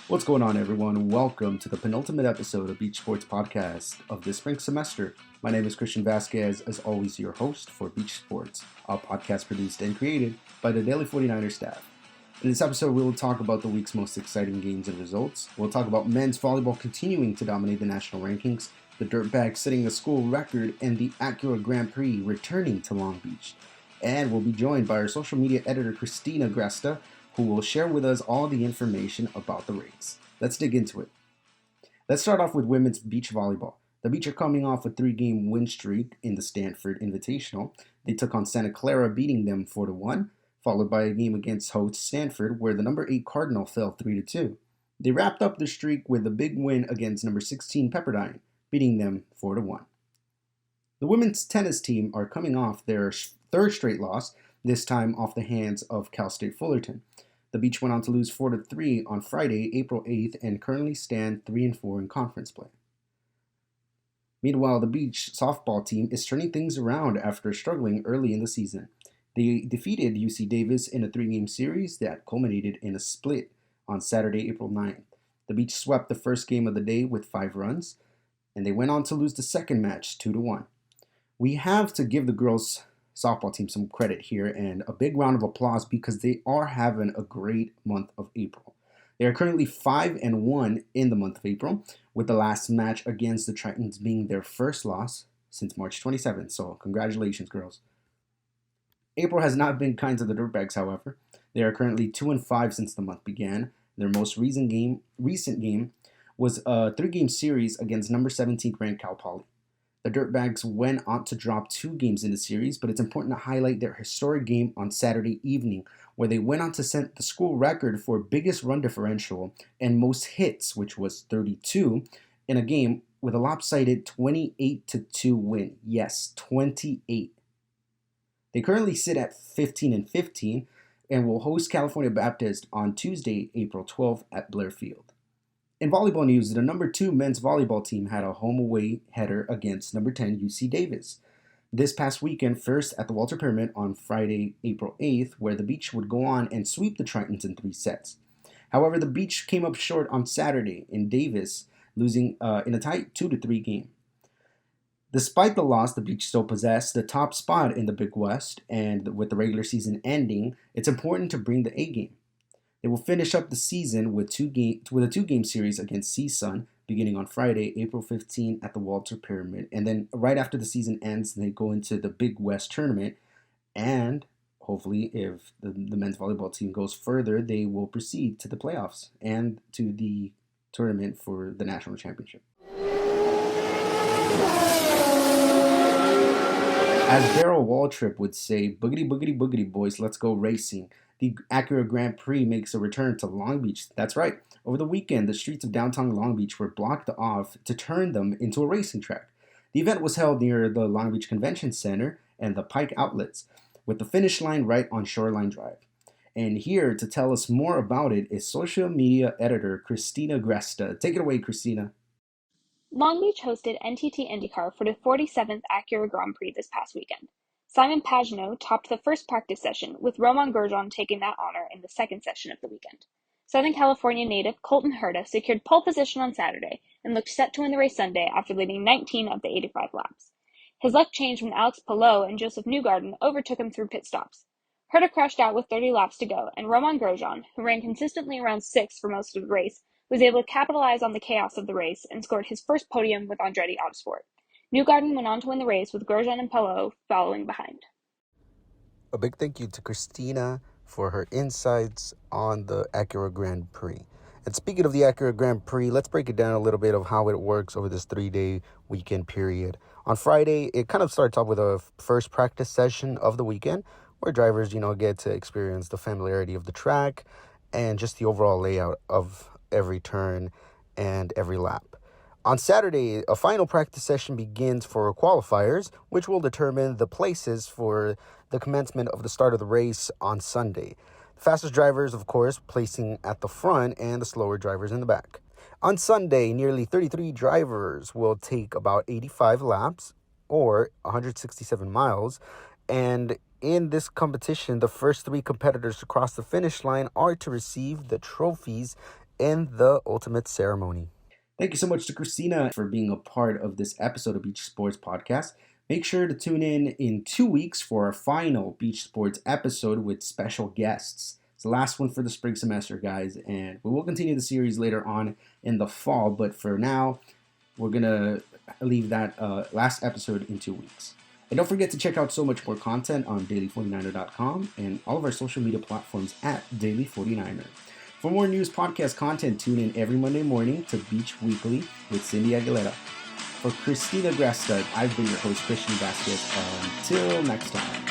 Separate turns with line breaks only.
What's going on, everyone? Welcome to the penultimate episode of Beach Sports Podcast of this spring semester. My name is Christian Vasquez, as always, your host for Beach Sports, a podcast produced and created by the Daily 49er staff. In this episode, we will talk about the week's most exciting games and results. We'll talk about men's volleyball continuing to dominate the national rankings, the Dirtbags setting a school record, and the Acura Grand Prix returning to Long Beach. And we'll be joined by our social media editor, Christina Gresta, who will share with us all the information about the race. Let's dig into it. Let's start off with women's beach volleyball. The Beach are coming off a 3-game win streak in the Stanford Invitational. They took on Santa Clara, beating them 4-1, followed by a game against host Stanford, where the number 8 Cardinal fell 3-2. They wrapped up the streak with a big win against number 16 Pepperdine, beating them 4-1. The women's tennis team are coming off their third straight loss, this time off the hands of Cal State Fullerton. The Beach went on to lose 4-3 on Friday, April 8th, and currently stand 3-4 in conference play. Meanwhile, the Beach softball team is turning things around after struggling early in the season. They defeated UC Davis in a 3-game series that culminated in a split on Saturday, April 9th. The Beach swept the first game of the day with 5 runs, and they went on to lose the second match 2-1. We have to give the girls softball team some credit here and a big round of applause because they are having a great month of April. They are currently 5-1 in the month of April, with the last match against the Tritons being their first loss since March 27th. So congratulations, girls. April has not been kind to the Dirtbags, however. They are currently 2-5 since the month began. Their most recent game was a 3-game series against number 17 ranked Cal Poly. The Dirtbags went on to drop 2 games in the series, but it's important to highlight their historic game on Saturday evening, where they went on to set the school record for biggest run differential and most hits, which was 32, in a game with a lopsided 28-2 win. Yes, 28. They currently sit at 15-15 and will host California Baptist on Tuesday, April 12th at Blair Field. In volleyball news, the number 2 men's volleyball team had a home-away header against number 10 UC Davis this past weekend, first at the Walter Pyramid on Friday, April 8th, where the Beach would go on and sweep the Tritons in 3 sets. However, the Beach came up short on Saturday in Davis, losing in a tight 2-3 game. Despite the loss, the Beach still possessed the top spot in the Big West, and with the regular season ending, it's important to bring the A game. They will finish up the season with a 2-game series against CSUN beginning on Friday, April 15 at the Walter Pyramid. And then right after the season ends, they go into the Big West tournament. And hopefully, if the men's volleyball team goes further, they will proceed to the playoffs and to the tournament for the national championship. As Daryl Waltrip would say, boogity, boogity, boogity, boys, let's go racing. The Acura Grand Prix makes a return to Long Beach. That's right. Over the weekend, the streets of downtown Long Beach were blocked off to turn them into a racing track. The event was held near the Long Beach Convention Center and the Pike Outlets, with the finish line right on Shoreline Drive. And here to tell us more about it is social media editor Christina Gresta. Take it away, Christina.
Long Beach hosted NTT IndyCar for the 47th Acura Grand Prix this past weekend. Simon Pagenaud topped the first practice session, with Roman Grosjean taking that honor in the second session of the weekend. Southern California native Colton Herta secured pole position on Saturday and looked set to win the race Sunday after leading 19 of the 85 laps. His luck changed when Alex Palou and Joseph Newgarden overtook him through pit stops. Herta crashed out with 30 laps to go, and Roman Grosjean, who ran consistently around 6th for most of the race, was able to capitalize on the chaos of the race and scored his first podium with Andretti Autosport. Newgarden went on to win the race, with Grosjean and Palou following behind.
A big thank you to Christina for her insights on the Acura Grand Prix. And speaking of the Acura Grand Prix, let's break it down a little bit of how it works over this 3-day weekend period. On Friday, it kind of starts off with a first practice session of the weekend where drivers, get to experience the familiarity of the track and just the overall layout of every turn and every lap. On Saturday, a final practice session begins for qualifiers, which will determine the places for the commencement of the start of the race on Sunday. The fastest drivers, of course, placing at the front and the slower drivers in the back. On Sunday, nearly 33 drivers will take about 85 laps or 167 miles. And in this competition, the first 3 competitors to cross the finish line are to receive the trophies
in the ultimate ceremony.
Thank you so much to Christina for being a part of this episode of Beach Sports Podcast. Make sure to tune in 2 weeks for our final Beach Sports episode with special guests. It's the last one for the spring semester, guys, and we will continue the series later on in the fall, but for now, we're going to leave that last episode in 2 weeks. And don't forget to check out so much more content on daily49er.com and all of our social media platforms at Daily49er. For more news podcast content, tune in every Monday morning to Beach Weekly with Cindy Aguilera. For Christina Grastad, I've been your host, Christian Vasquez. Until next time.